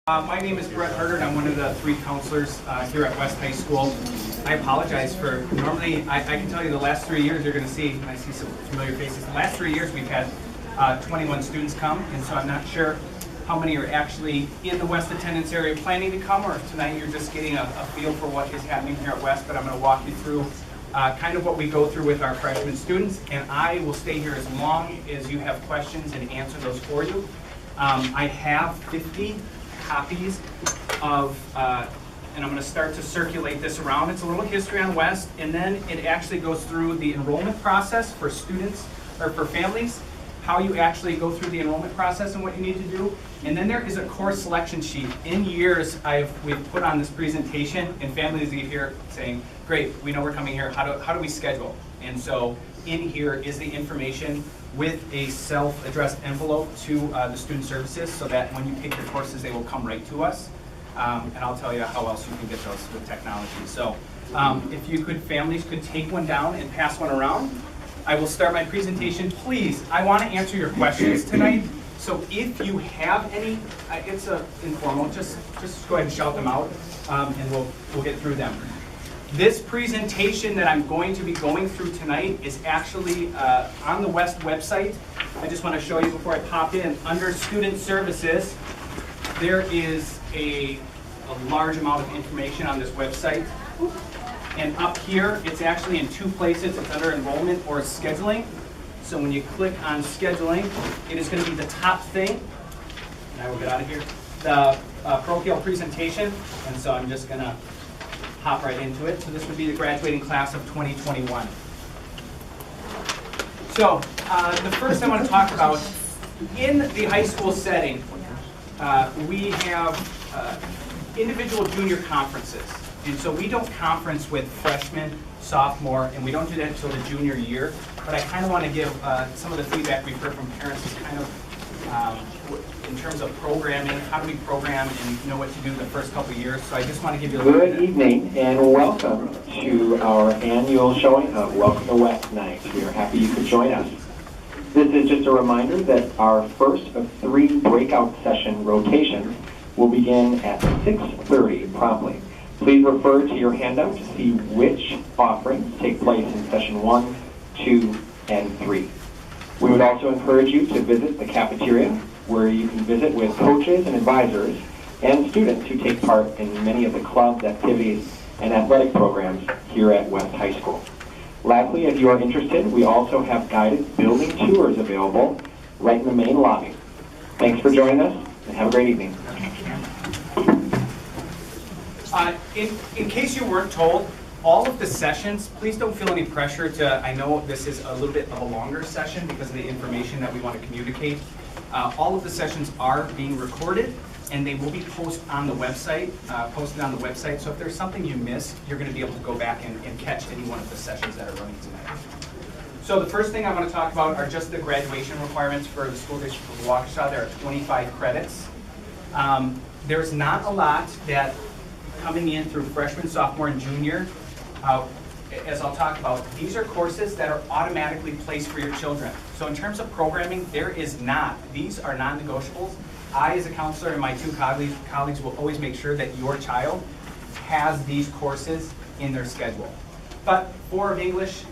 My name is Brett Harder, and I'm one of the three counselors here at West High School. I apologize for, normally, I can tell you the last 3 years you're going to see, and I see some familiar faces, the last 3 years we've had 21 students come, and so I'm not sure how many are actually in the West attendance area planning to come, or if tonight you're just getting a feel for what is happening here at West, but I'm going to walk you through kind of what we go through with our freshman students, and I will stay here as long as you have questions and answer those for you. I have 50 copies of, and I'm going to start to circulate this around. It's a little history on West, and then it actually goes through the enrollment process for students, or for families, how you actually go through the enrollment process and what you need to do. And then there is a course selection sheet. In years, we've put on this presentation, and families leave here saying, great, we know we're coming here, how do we schedule? And so in here is the information with a self-addressed envelope to the student services, so that when you pick your courses, they will come right to us. And I'll tell you how else you can get those with technology. So if you could, families could take one down and pass one around. I will start my presentation. Please, I want to answer your questions tonight. So if you have any, it's informal, just go ahead and shout them out, and we'll get through them. This presentation that I'm going to be going through tonight is actually on the West website. I just want to show you before I pop in. Under Student Services, there is a large amount of information on this website. And up here, it's actually in two places. It's under Enrollment or Scheduling. So when you click on Scheduling, it is going to be the top thing. And I will get out of here. The Parochial Presentation. And so I'm just going to hop right into it. So this would be the graduating class of 2021. So the first I want to talk about, in the high school setting, we have individual junior conferences. And so we don't conference with freshmen, sophomore, and we don't do that until the junior year. But I kind of want to give some of the feedback we've heard from parents is kind of in terms of programming, how do we program and know what to do the first couple of years. So I just want to give you a little Good evening and welcome to our annual showing of Welcome to West Night. We are happy you could join us. This is just a reminder that our first of 3 breakout session rotations will begin at 6:30 promptly. Please refer to your handout to see which offerings take place in session 1, 2, and 3. We would also encourage you to visit the cafeteria, where you can visit with coaches and advisors and students who take part in many of the clubs, activities, and athletic programs here at West High School. Lastly, if you are interested, we also have guided building tours available right in the main lobby. Thanks for joining us, and have a great evening. In case you weren't told, all of the sessions, please don't feel any pressure to, I know this is a little bit of a longer session because of the information that we want to communicate. All of the sessions are being recorded, and they will be posted on the website. So if there's something you missed, you're going to be able to go back and catch any one of the sessions that are running tonight. So the first thing I want to talk about are just the graduation requirements for the school district of Waukesha. There are 25 credits. There's not a lot that coming in through freshman, sophomore, and junior. As I'll talk about, these are courses that are automatically placed for your children. So in terms of programming, there is not. These are non-negotiables. I, as a counselor, and my 2 colleagues will always make sure that your child has these courses in their schedule. But 4 of English,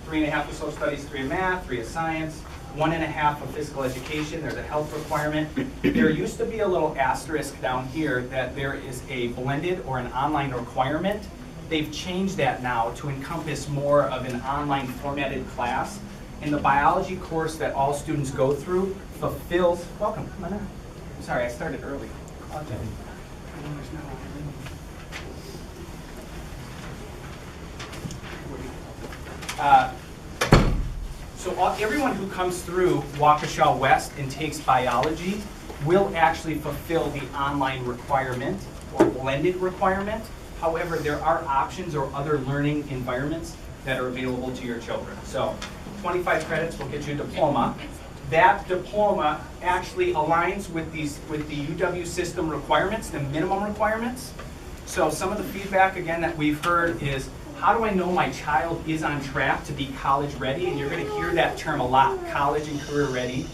3.5 of social studies, 3 of math, 3 of science, 1.5 of physical education. There's a health requirement. There used to be a little asterisk down here that there is a blended or an online requirement. They've changed that now to encompass more of an online formatted class. And the biology course that all students go through fulfills, welcome, come on in. I'm sorry, I started early. So everyone who comes through Waukesha West and takes biology will actually fulfill the online requirement or blended requirement. However, there are options or other learning environments that are available to your children. So 25 credits will get you a diploma. That diploma actually aligns with the UW system requirements, the minimum requirements. So some of the feedback, again, that we've heard is, how do I know my child is on track to be college ready? And you're going to hear that term a lot, college and career ready,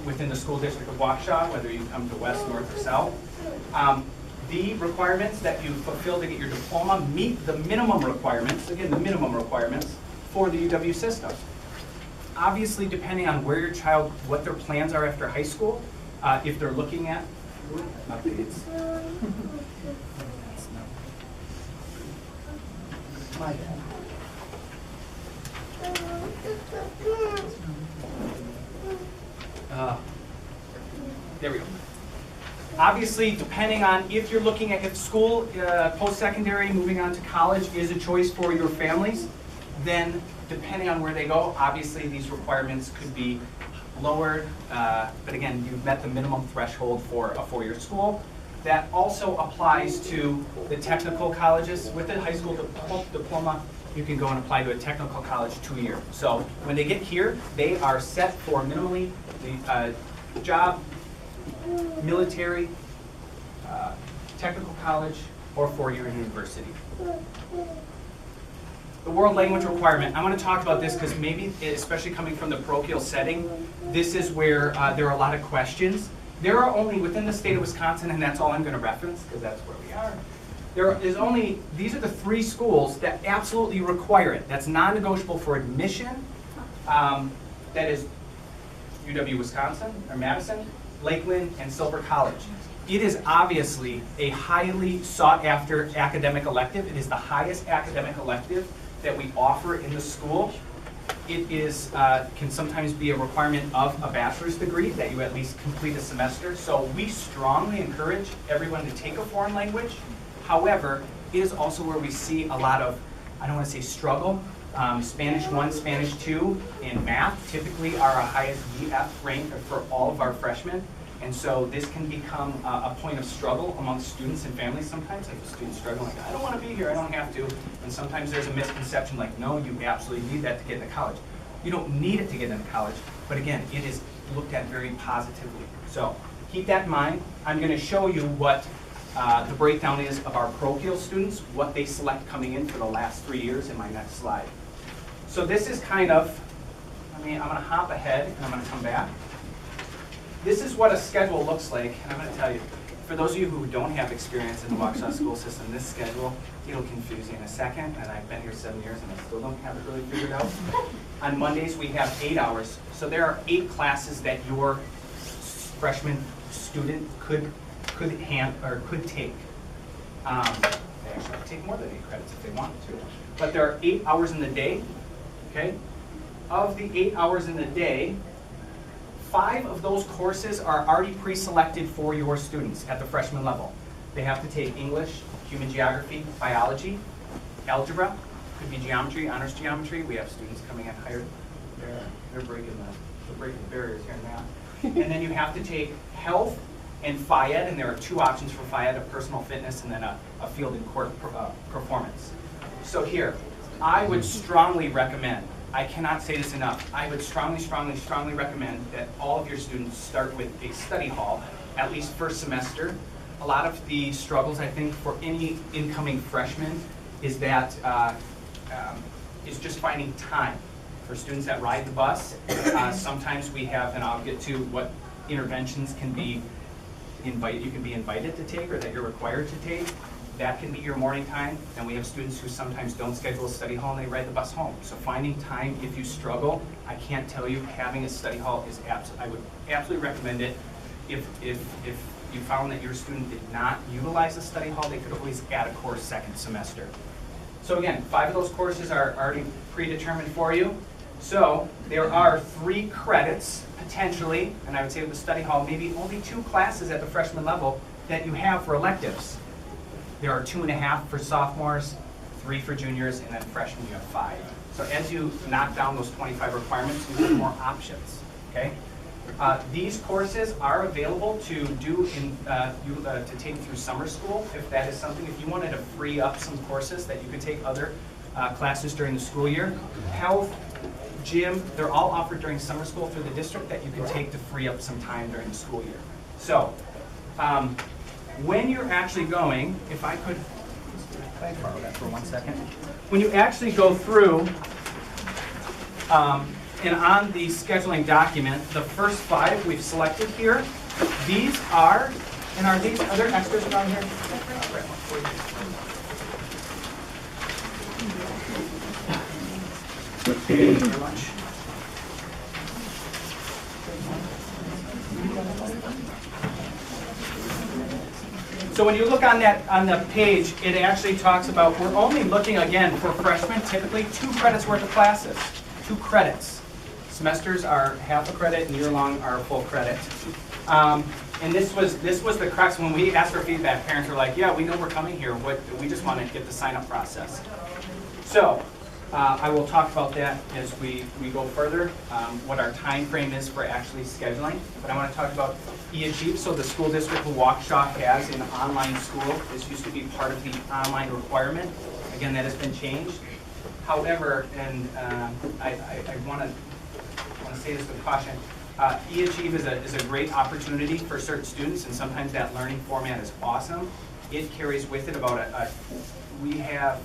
within the school district of Waukesha, whether you come to West, North, or South. The requirements that you fulfill to get your diploma meet the minimum requirements, again, the minimum requirements for the UW system. Obviously, depending on where your child, what their plans are after high school, if they're looking at updates. My bad. There we go. Obviously, depending on if you're looking at if school, post-secondary, moving on to college is a choice for your families, then depending on where they go, obviously these requirements could be lowered. But again, you've met the minimum threshold for a four-year school. That also applies to the technical colleges. With a high school diploma, you can go and apply to a technical college 2 year. So when they get here, they are set for minimally the job, military, technical college, or four-year university. The world language requirement. I want to talk about this because maybe, especially coming from the parochial setting, this is where there are a lot of questions. There are only, within the state of Wisconsin, and that's all I'm going to reference because that's where we are, there is only, these are the 3 schools that absolutely require it. That's non-negotiable for admission. That is UW Wisconsin, or Madison, Lakeland, and Silver College. It is obviously a highly sought after academic elective. It is the highest academic elective that we offer in the school. It is, can sometimes be a requirement of a bachelor's degree that you at least complete a semester. So we strongly encourage everyone to take a foreign language. However, it is also where we see a lot of, I don't want to say struggle, Spanish 1, Spanish 2, and math typically are our highest VF rank for all of our freshmen. And so this can become a point of struggle amongst students and families sometimes. Like the students struggling, like, I don't want to be here, I don't have to. And sometimes there's a misconception like, no, you absolutely need that to get into college. You don't need it to get into college, but again, it is looked at very positively. So keep that in mind. I'm going to show you what the breakdown is of our parochial students, what they select coming in for the last 3 years in my next slide. So this is kind of, I'm going to hop ahead and I'm going to come back. This is what a schedule looks like, and I'm going to tell you, for those of you who don't have experience in the Waukesha school system, this schedule, it'll confuse you in a second, and I've been here 7 years and I still don't have it really figured out. On Mondays, we have 8 hours, so there are 8 classes that your freshman student could take. They actually could take more than 8 credits if they wanted to, but there are 8 hours in the day, okay? Of the 8 hours in the day, 5 of those courses are already pre-selected for your students at the freshman level. They have to take English, human geography, biology, algebra, could be geometry, honors geometry. We have students coming in higher. They're breaking the barriers here in math. And then you have to take health and Phy-Ed, and there are 2 options for Phy-Ed, a personal fitness and then a field and court performance. So here, I would strongly recommend, I cannot say this enough, I would strongly recommend that all of your students start with a study hall, at least first semester. A lot of the struggles, I think, for any incoming freshman is that, is just finding time. For students that ride the bus, sometimes we have, and I'll get to what interventions can be you can be invited to take or that you're required to take. That can be your morning time. And we have students who sometimes don't schedule a study hall and they ride the bus home. So finding time, if you struggle, I can't tell you, having a study hall is I would absolutely recommend it. If you found that your student did not utilize a study hall, they could always add a course second semester. So again, 5 of those courses are already predetermined for you. So there are 3 credits potentially, and I would say with the study hall, maybe only 2 classes at the freshman level that you have for electives. There are 2.5 for sophomores, 3 for juniors, and then freshmen you have 5. So as you knock down those 25 requirements, you have more options, okay? These courses are available to do to take through summer school, if that is something. If you wanted to free up some courses that you could take other classes during the school year. Health, gym, they're all offered during summer school through the district that you can take to free up some time during the school year. So, when you're actually going, if I could borrow that for 1 second. When you actually go through, and on the scheduling document, the first 5 we've selected here, these are, And are there extras around here? Thank you very much. So when you look on the page, it actually talks about, we're only looking again for freshmen, typically 2 credits worth of classes. 2 credits. Semesters are half a credit and year-long are a full credit. And this was the crux. When we asked for feedback, parents were like, yeah, we know we're coming here. We just want to get the sign-up process. So I will talk about that as we go further, what our time frame is for actually scheduling. But I want to talk about e-achieve. So the school district of Waukesha has an online school. This used to be part of the online requirement. Again, that has been changed. However, and I want to say this with caution, e-achieve is a great opportunity for certain students, and sometimes that learning format is awesome. It carries with it about we have,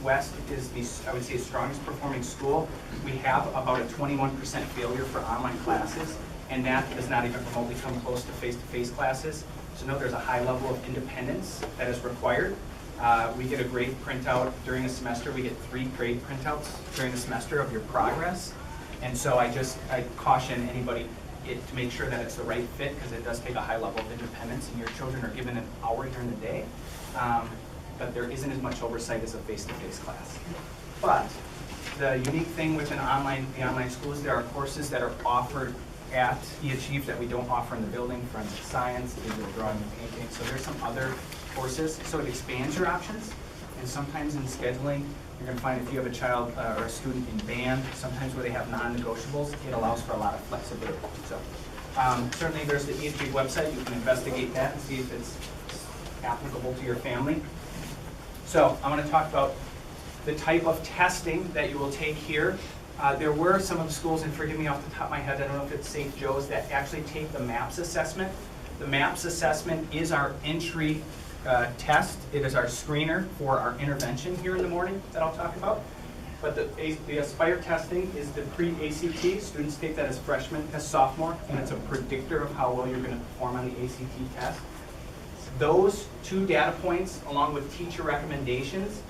West is the, I would say, strongest performing school. We have about a 21% failure for online classes, and that does not even remotely come close to face-to-face classes. So note there's a high level of independence that is required. We get a grade printout during a semester. We get 3 grade printouts during the semester of your progress. And so I caution anybody to make sure that it's the right fit, because it does take a high level of independence, and your children are given an hour during the day. But there isn't as much oversight as a face-to-face class. But the unique thing with the online school is there are courses that are offered at eAchieve that we don't offer in the building: forensic science, digital drawing and painting. So there's some other courses. So it expands your options. And sometimes in scheduling, you're going to find if you have a child or a student in band, sometimes where they have non-negotiables, it allows for a lot of flexibility. So certainly there's the eAchieve website. You can investigate that and see if it's applicable to your family. So I'm going to talk about the type of testing that you will take here. There were some of the schools, and forgive me off the top of my head, I don't know if it's St. Joe's, that actually take the MAPS assessment. The MAPS assessment is our entry test. It is our screener for our intervention here in the morning that I'll talk about. But the Aspire testing is the pre-ACT. Students take that as freshmen, as sophomore, and it's a predictor of how well you're going to perform on the ACT test. Those 2 data points, along with teacher recommendations,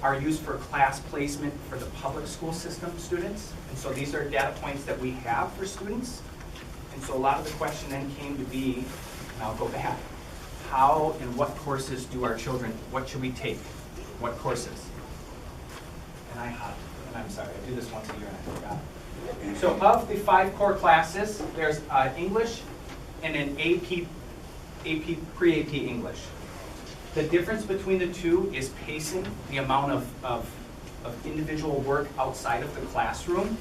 are used for class placement for the public school system students. And so these are data points that we have for students. And so a lot of the question then came to be, and I'll go back, how and what courses do our children, what should we take? What courses? And I'm sorry, I do this once a year and I forgot. So of the 5 core classes, there's English and an pre-AP English. The difference between the 2 is pacing, the amount of individual work outside of the classroom.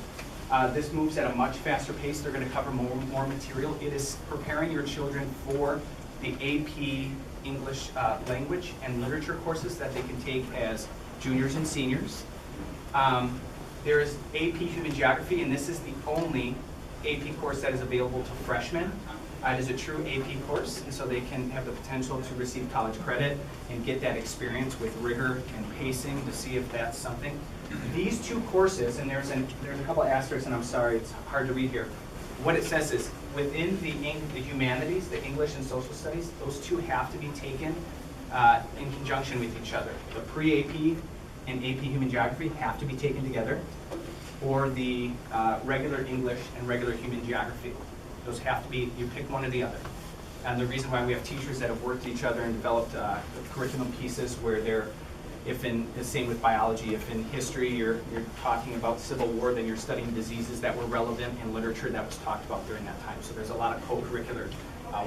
This moves at a much faster pace. They're going to cover more material. It is preparing your children for the AP English language and literature courses that they can take as juniors and seniors. There is AP Human Geography, and this is the only AP course that is available to freshmen. It is a true AP course, and so they can have the potential to receive college credit and get that experience with rigor and pacing to see if that's something. These 2 courses, and there's a couple of asterisks, and I'm sorry, it's hard to read here. What it says is, within the humanities, the English and social studies, those 2 have to be taken in conjunction with each other. The pre-AP and AP Human Geography have to be taken together, or the regular English and regular Human Geography. Those have to be, you pick one or the other. And the reason why we have teachers that have worked with each other and developed curriculum pieces where they're, the same with biology, if in history you're talking about Civil War, then you're studying diseases that were relevant in literature that was talked about during that time. So there's a lot of co-curricular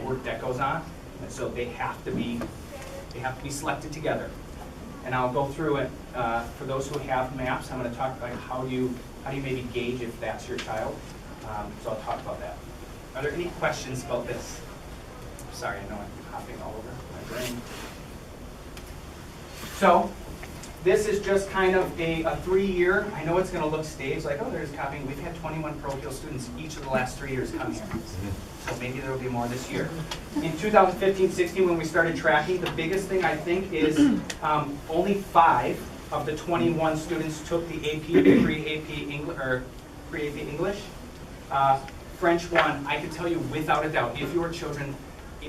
work that goes on, and so they have to be selected together. And I'll go through it for those who have MAPS. I'm going to talk about how do you maybe gauge if that's your child. So I'll talk about that. Are there any questions about this? Sorry, I know I'm hopping all over my brain. So this is just kind of a 3-year. I know it's going to look staged, like, oh, there's copying. We've had 21 parochial students each of the last 3 years come here. So maybe there will be more this year. In 2015-16, when we started tracking, the biggest thing I think is only 5 of the 21 students took the AP, pre-AP English. French 1, I can tell you without a doubt, if your children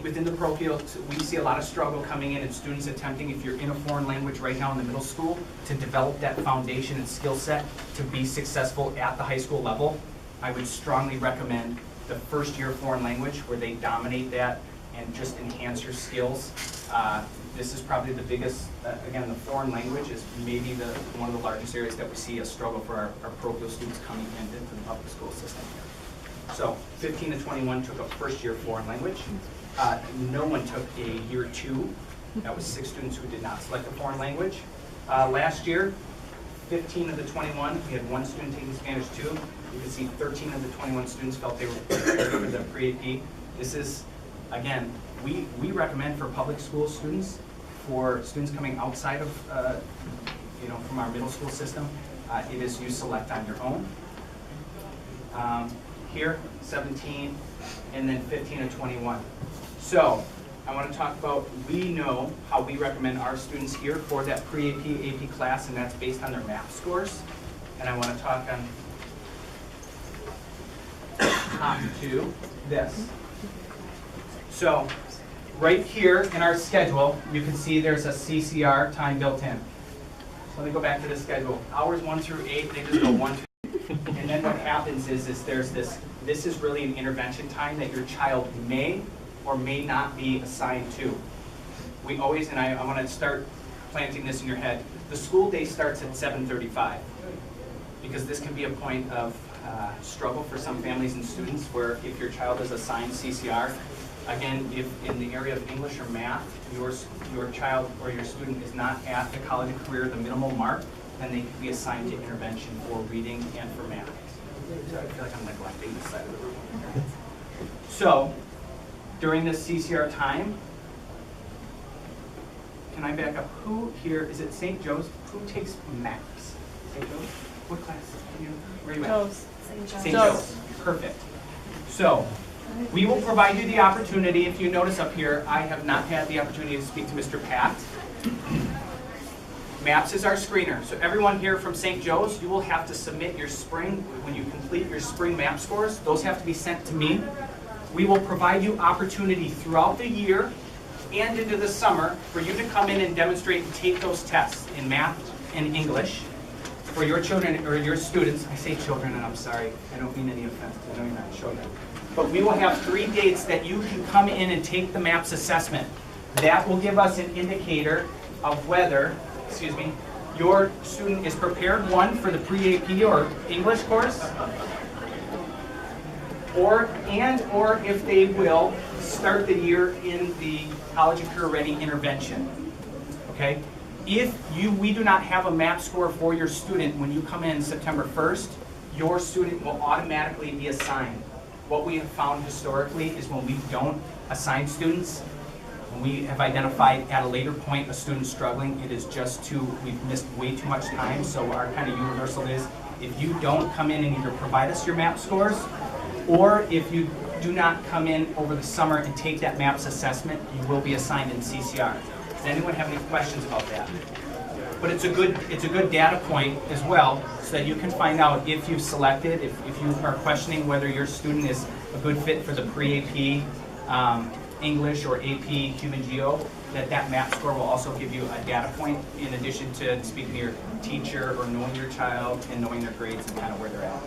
within the parochial, we see a lot of struggle coming in and students attempting, if you're in a foreign language right now in the middle school, to develop that foundation and skill set to be successful at the high school level. I would strongly recommend the first year foreign language where they dominate that and just enhance your skills. This is probably the biggest, again, the foreign language is maybe one of the largest areas that we see a struggle for our parochial students coming into the public school system here. So 15 to 21 took a first year foreign language. No one took a year 2. That was 6 students who did not select a foreign language. Last year, 15 of the 21, we had 1 student taking Spanish 2. You can see 13 of the 21 students felt they were prepared for the pre-AP. This is, again, we recommend for public school students, for students coming outside of, from our middle school system, it is you select on your own. Here, 17, and then 15 and 21. So, I want to talk about, we know how we recommend our students here for that pre-AP, AP class, and that's based on their math scores. And I want to talk on top to this. So, right here in our schedule, you can see there's a CCR time built in. So let me go back to the schedule. Hours 1 through 8, they just go 1 through 8. And then what happens is there's this is really an intervention time that your child may or may not be assigned to. We always, and I want to start planting this in your head, the school day starts at 7:35 because this can be a point of struggle for some families and students where if your child is assigned CCR, again, if in the area of English or math, your child or your student is not at the college and career, the minimal mark, then they can be assigned to intervention for reading and for math. So I feel like I'm neglecting this side of the room. So, during this CCR time, can I back up? Who here, is it St. Joe's? Who takes maths? St. Joe's? What class? Where are you at? Joe's. St. Joe's. Perfect. So, we will provide you the opportunity. If you notice up here, I have not had the opportunity to speak to Mr. Pat. MAPS is our screener. So everyone here from St. Joe's, you will have to submit your spring, when you complete your spring MAP scores, those have to be sent to me. We will provide you opportunity throughout the year and into the summer for you to come in and demonstrate and take those tests in math and English for your children or your students. I say children and I'm sorry, I don't mean any offense, I know you're not children. But we will have 3 dates that you can come in and take the MAPS assessment. That will give us an indicator of whether, your student is prepared, 1, for the pre-AP or English course, or if they will start the year in the college and career ready intervention. Okay? If we do not have a MAP score for your student when you come in September 1st, your student will automatically be assigned. What we have found historically is when we don't assign students, when we have identified at a later point a student struggling, it is just we've missed way too much time. So our kind of universal is, if you don't come in and either provide us your MAP scores, or if you do not come in over the summer and take that MAPS assessment, you will be assigned in CCR. Does anyone have any questions about that? But it's a good data point as well, so that you can find out if you've selected, if you are questioning whether your student is a good fit for the pre-AP English or AP Human Geo, that MAP score will also give you a data point in addition to speaking to your teacher or knowing your child and knowing their grades and kind of where they're at.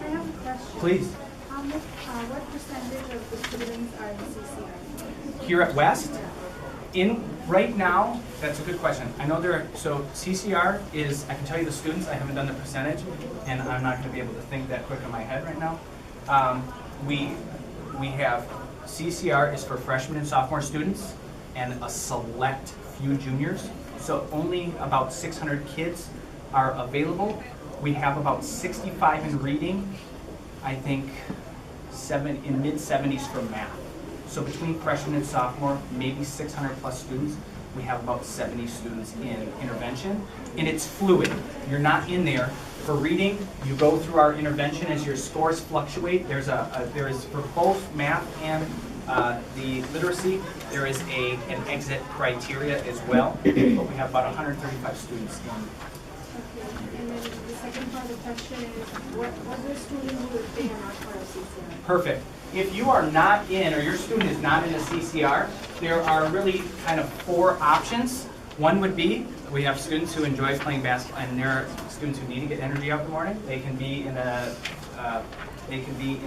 I have a question. Please. What percentage of the students are in CCR? Here at West? Right now, that's a good question. I know so CCR is, I can tell you the students, I haven't done the percentage, and I'm not going to be able to think that quick in my head right now. We have, CCR is for freshmen and sophomore students, and a select few juniors. So only about 600 kids are available. We have about 65 in reading, I think in mid-70s for math. So between freshman and sophomore, maybe 600 plus students, we have about 70 students in intervention. And it's fluid. You're not in there. For reading, you go through our intervention as your scores fluctuate. There is for both math and the literacy, there is an exit criteria as well. But we have about 135 students in. Okay. And then the second part of the question is, what do students do if they are not part of CCR? Perfect. If you are not in, or your student is not in a CCR, there are really kind of 4 options. One would be, we have students who enjoy playing basketball, and there are students who need to get energy out in the morning. They can be in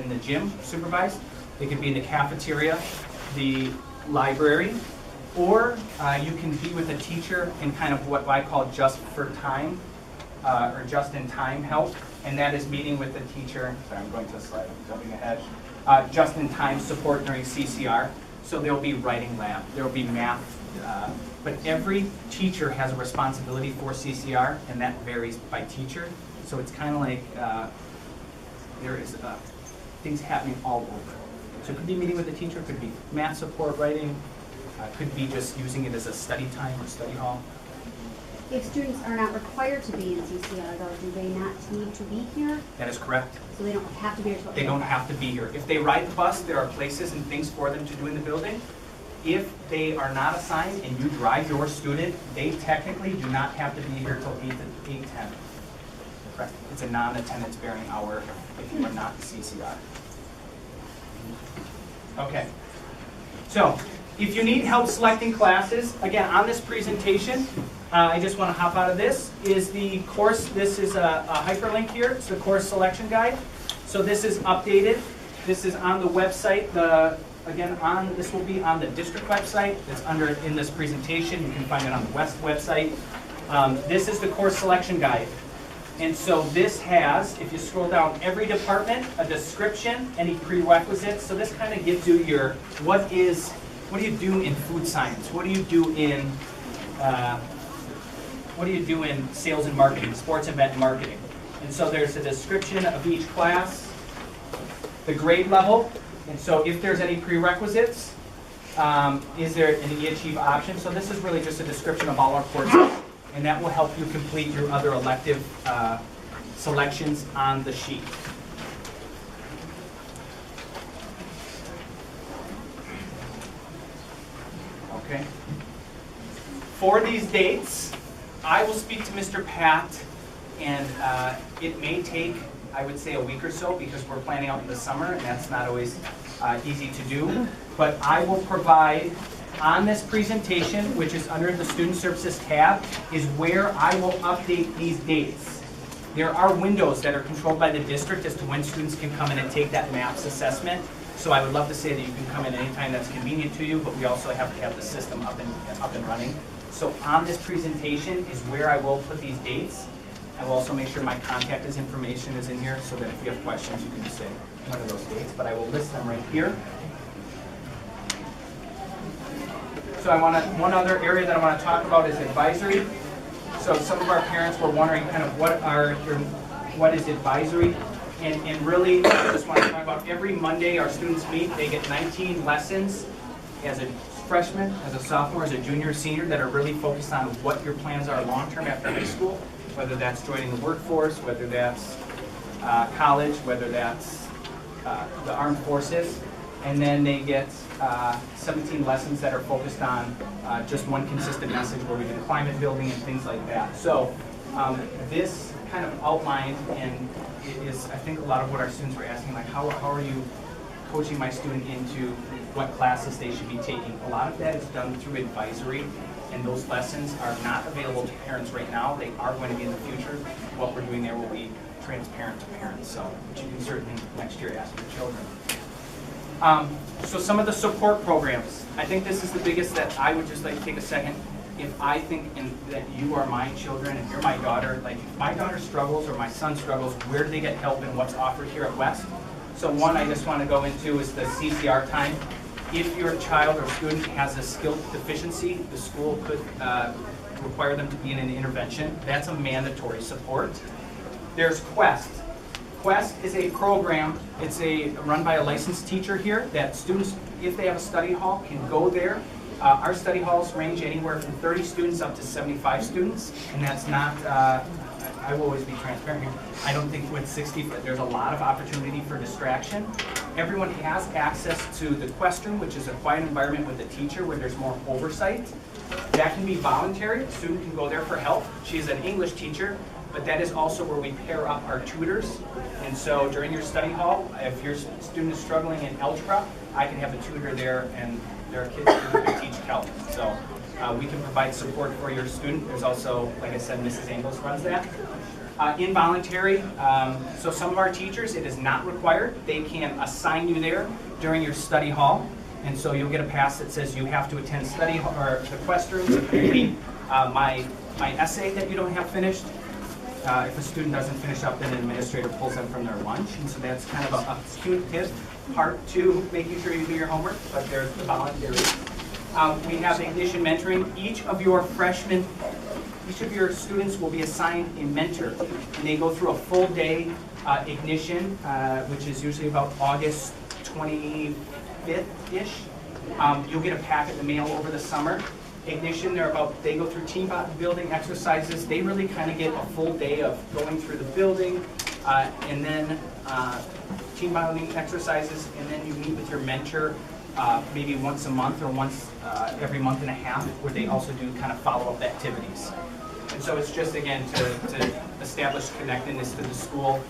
the gym supervised. They can be in the cafeteria, the library, or you can be with a teacher in kind of what I call just for time, or just in time help, and that is meeting with the teacher. Sorry, I'm going to a slide, I'm jumping ahead. Just in time support during CCR. So there'll be writing lab, there'll be math, but every teacher has a responsibility for CCR, and that varies by teacher. So it's kind of like there is things happening all over. So it could be meeting with the teacher, could be math support, writing, could be just using it as a study time or study hall. If students are not required to be in CCR, though, do they not need to be here? That is correct. So they don't have to be here? They don't have to be here. If they ride the bus, there are places and things for them to do in the building. If they are not assigned and you drive your student, they technically do not have to be here till 8:10. Correct. It's a non-attendance bearing hour if you are not in CCR. Okay. So, if you need help selecting classes, again, on this presentation, I just want to hop out of this, is the course. This is a hyperlink here. It's the course selection guide. So this is updated. This is on the website. This will be on the district website. It's in this presentation. You can find it on the West website. This is the course selection guide. And so this has, if you scroll down, every department, a description, any prerequisites. So this kind of gives you your, what do you do in food science? What do you do in sales and marketing, sports event and marketing? And so there's a description of each class, the grade level, and so if there's any prerequisites, is there an e-achieve option? So this is really just a description of all our courses, and that will help you complete your other elective selections on the sheet. Okay. For these dates, I will speak to Mr. Pat, and it may take, I would say, a week or so because we're planning out in the summer, and that's not always easy to do. But I will provide on this presentation, which is under the Student Services tab, is where I will update these dates. There are windows that are controlled by the district as to when students can come in and take that MAPS assessment. So I would love to say that you can come in anytime that's convenient to you, but we also have to have the system up and running. So on this presentation is where I will put these dates. I will also make sure my contact information is in here so that if you have questions, you can just say one of those dates, but I will list them right here. So one other area that I want to talk about is advisory. So some of our parents were wondering kind of what is advisory? And really, I just want to talk about every Monday our students meet. They get 19 lessons as a freshman, as a sophomore, as a junior, senior that are really focused on what your plans are long-term after high school, whether that's joining the workforce, whether that's college, whether that's the armed forces. And then they get 17 lessons that are focused on just one consistent message where we do climate building and things like that. So this kind of outlined, and it is, I think, a lot of what our students were asking, like how are you coaching my student into what classes they should be taking? A lot of that is done through advisory, and those lessons are not available to parents right now. They are going to be in the future. What we're doing there will be transparent to parents, so which you can certainly next year ask your children. So some of the support programs. I think this is the biggest that I would just like to take a second. If I think that you are my children, if you're my daughter, like if my daughter struggles or my son struggles, where do they get help and what's offered here at West? So one I just want to go into is the CCR time. If your child or student has a skill deficiency, the school could require them to be in an intervention. That's a mandatory support. There's Quest. Quest is a program, it's run by a licensed teacher here that students, if they have a study hall, can go there. Our study halls range anywhere from 30 students up to 75 students, and that's not, I will always be transparent here, I don't think with 60, but there's a lot of opportunity for distraction. Everyone has access to the Quest room, which is a quiet environment with a teacher where there's more oversight. That can be voluntary. A student can go there for help. She's an English teacher, but that is also where we pair up our tutors. And so during your study hall, if your student is struggling in algebra, I can have a tutor there, and there are kids who can teach calc. So we can provide support for your student. There's also, like I said, Mrs. Angles runs that. Involuntary, so some of our teachers, it is not required. They can assign you there during your study hall. And so you'll get a pass that says you have to attend study or the quest room to complete my essay that you don't have finished. If a student doesn't finish up, then an administrator pulls them from their lunch. And so that's kind of a punitive part to making sure you do your homework, but there's the voluntary. We have Ignition Mentoring. Each of your students will be assigned a mentor. And they go through a full day Ignition, which is usually about August 25th-ish. You'll get a packet in the mail over the summer. Ignition, they go through team building exercises. They really kind of get a full day of going through the building, and then team building exercises, and then you meet with your mentor maybe once a month or once every month and a half, where they also do kind of follow-up activities. And so it's just, again, to establish connectedness to the school.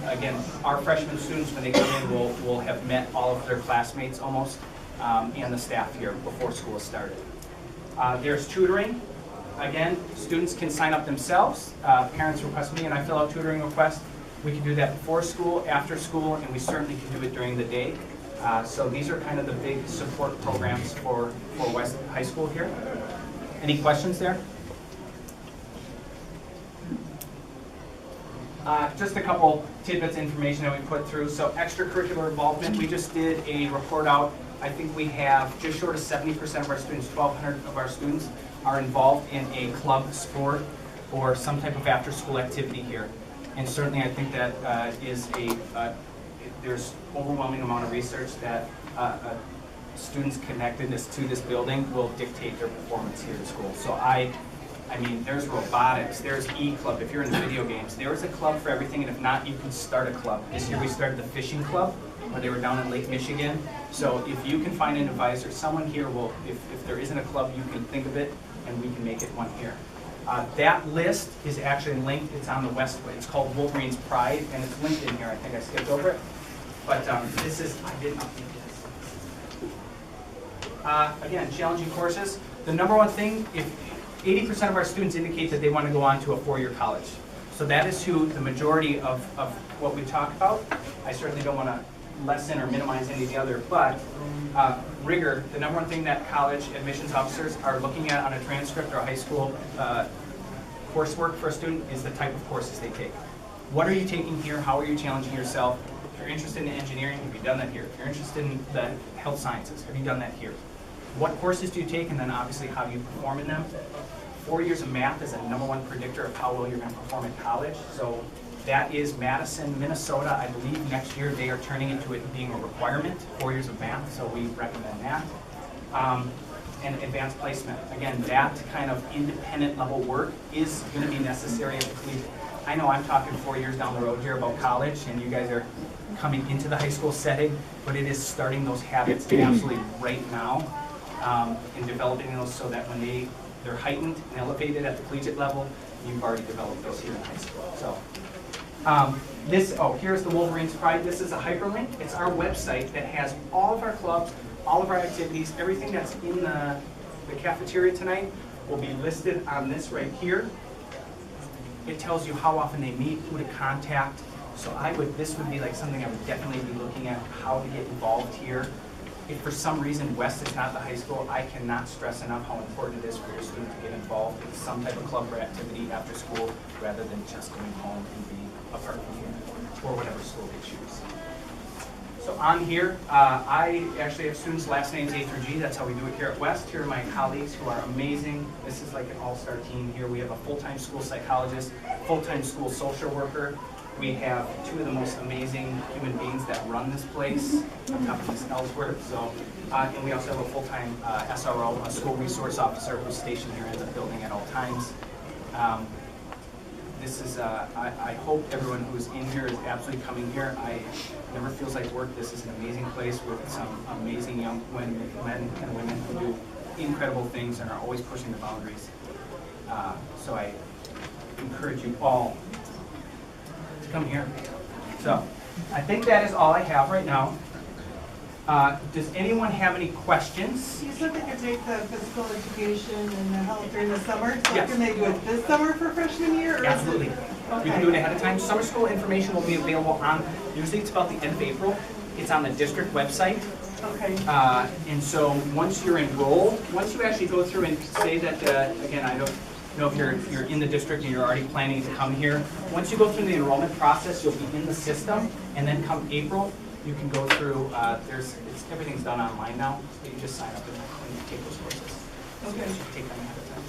Again, our freshman students, when they come in, will have met all of their classmates almost, and the staff here before school started. There's tutoring. Again, students can sign up themselves. Parents request me and I fill out tutoring requests. We can do that before school, after school, and we certainly can do it during the day. So these are kind of the big support programs for West High School here. Any questions there? Just a couple tidbits of information that we put through. So extracurricular involvement, we just did a report out. I think we have just short of 70% of our students, 1,200 of our students are involved in a club, sport, or some type of after-school activity here. And certainly I think that there's overwhelming amount of research that students' connectedness to this building will dictate their performance here at school. So I mean, there's robotics, there's E-Club. If you're in the video games, there is a club for everything, and if not, you can start a club. This year we started the fishing club, where they were down in Lake Michigan. So if you can find an advisor, someone here will, if there isn't a club, you can think of it, and we can make it one here. That list is actually linked. It's on the Westway. It's called Wolverine's Pride, and it's linked in here. I think I skipped over it. But this is, I didn't update this. Again, challenging courses. The number one thing, if 80% of our students indicate that they want to go on to a four-year college. So that is who the majority of what we talk about. I certainly don't want to lessen or minimize any of the other, but rigor, the number one thing that college admissions officers are looking at on a transcript or a high school coursework for a student is the type of courses they take. What are you taking here? How are you challenging yourself? If you're interested in engineering, have you done that here? If you're interested in the health sciences, have you done that here? What courses do you take, and then obviously how do you perform in them? 4 years of math is a number one predictor of how well you're going to perform in college. So that is Madison, Minnesota. I believe next year they are turning into it being a requirement, 4 years of math, so we recommend that. And advanced placement. Again, that kind of independent level work is going to be necessary at the collegiate. I know I'm talking 4 years down the road here about college, and you guys are coming into the high school setting, but it is starting those habits absolutely right now, and developing those so that when they're heightened and elevated at the collegiate level, you've already developed those here in high school. So here's the Wolverine's Pride. This is a hyperlink. It's our website that has all of our clubs, all of our activities, everything that's in the cafeteria tonight will be listed on this right here. It tells you how often they meet, who to contact. So this would be like something I would definitely be looking at, how to get involved here. If for some reason West is not the high school, I cannot stress enough how important it is for your student to get involved in some type of club or activity after school, rather than just going home and being a part of the unit or whatever school they choose. So on here, I actually have students' last names A through G. That's how we do it here at West. Here are my colleagues who are amazing. This is like an all-star team here. We have a full-time school psychologist, full-time school social worker. We have two of the most amazing human beings that run this place, on top of Ms. Ellsworth. So, and we also have a full-time SRO, a school resource officer, who's stationed here in the building at all times. This is, I hope everyone who's in here is absolutely coming here. It never feels like work. This is an amazing place with some amazing young men and women who do incredible things and are always pushing the boundaries. So I encourage you all to come here. So I think that is all I have right now. Does anyone have any questions? You said they could take the physical education and the health during the summer, so Yes. can they do it this summer for freshman year? Or Absolutely. Okay. You can do it ahead of time. Summer school information will be available on, usually it's about the end of April. It's on the district website. Okay. And so once you're enrolled, once you actually go through and say that, again, I don't know if you're in the district and you're already planning to come here. Once you go through the enrollment process, you'll be in the system, and then come April, you can go through, everything's done online now, so you just sign up and you take those courses. So Okay. you should take them ahead of time.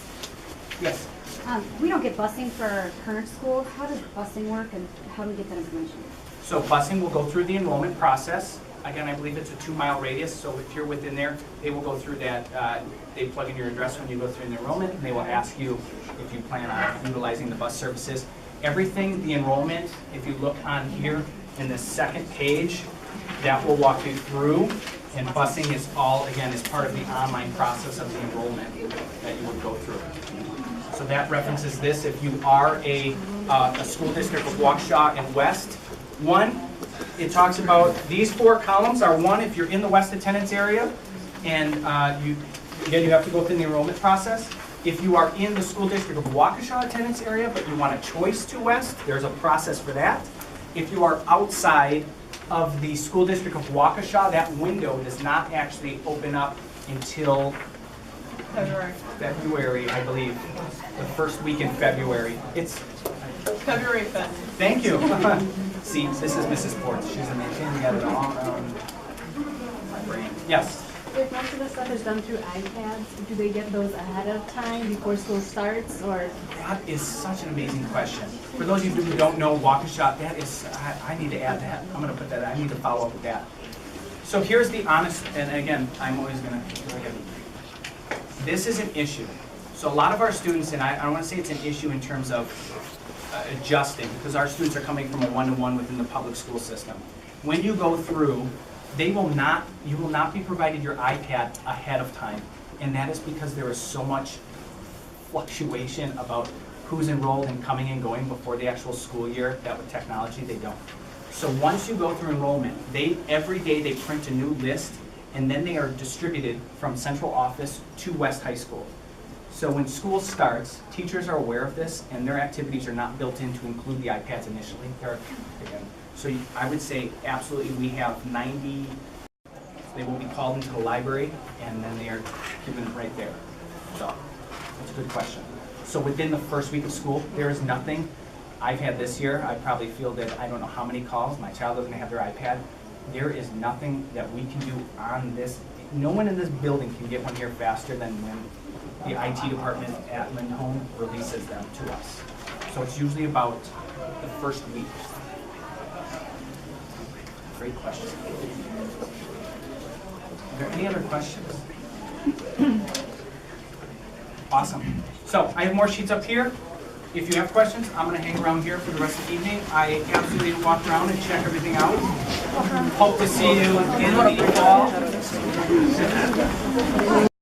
Yes? We don't get busing for our current school. How does busing work and how do we get that information? So busing will go through the enrollment process. Again, I believe it's a 2-mile radius, so if you're within there, they will go through that. They plug in your address when you go through the enrollment, and they will ask you if you plan on utilizing the bus services. Everything, the enrollment, if you look on here in the second page, that will walk you through. And busing is all, again, is part of the online process of the enrollment that you would go through. So that references this. If you are a school district of Waukesha and West, one, it talks about these 4 columns are one, if you're in the West attendance area, and you have to go through the enrollment process. If you are in the school district of Waukesha attendance area, but you want a choice to West, there's a process for that. If you are outside of the school district of Waukesha, that window does not actually open up until February, I believe, the first week in February. It's February 5th. Thank you. See, this is Mrs. Ports. She's amazing. We got it all around my brain. Yes. If most of the stuff is done through iPads, do they get those ahead of time before school starts, or? That is such an amazing question. For those of you who don't know Waukesha, that is, I need to add that. I'm going to put that, I need to follow up with that. So here's the honest, and again, I'm always going to, this is an issue. So a lot of our students, and I don't want to say it's an issue in terms of adjusting, because our students are coming from a one-to-one within the public school system. When you go through, you will not be provided your iPad ahead of time, and that is because there is so much fluctuation about who's enrolled and coming and going before the actual school year that with technology they don't. So once you go through enrollment, every day they print a new list, and then they are distributed from central office to West High School. So when school starts, teachers are aware of this, and their activities are not built in to include the iPads initially. So I would say absolutely we have 90, they will be called into the library, and then they are given right there. So that's a good question. So within the first week of school, there is nothing. I've had this year, I probably fielded I don't know how many calls. My child doesn't have their iPad. There is nothing that we can do on this. No one in this building can get one here faster than when the IT department at Lindholm releases them to us. So it's usually about the first week. Great question. Are there any other questions? Awesome. So I have more sheets up here. If you have questions, I'm going to hang around here for the rest of the evening. I absolutely walk around and check everything out. Hope to see you in the fall.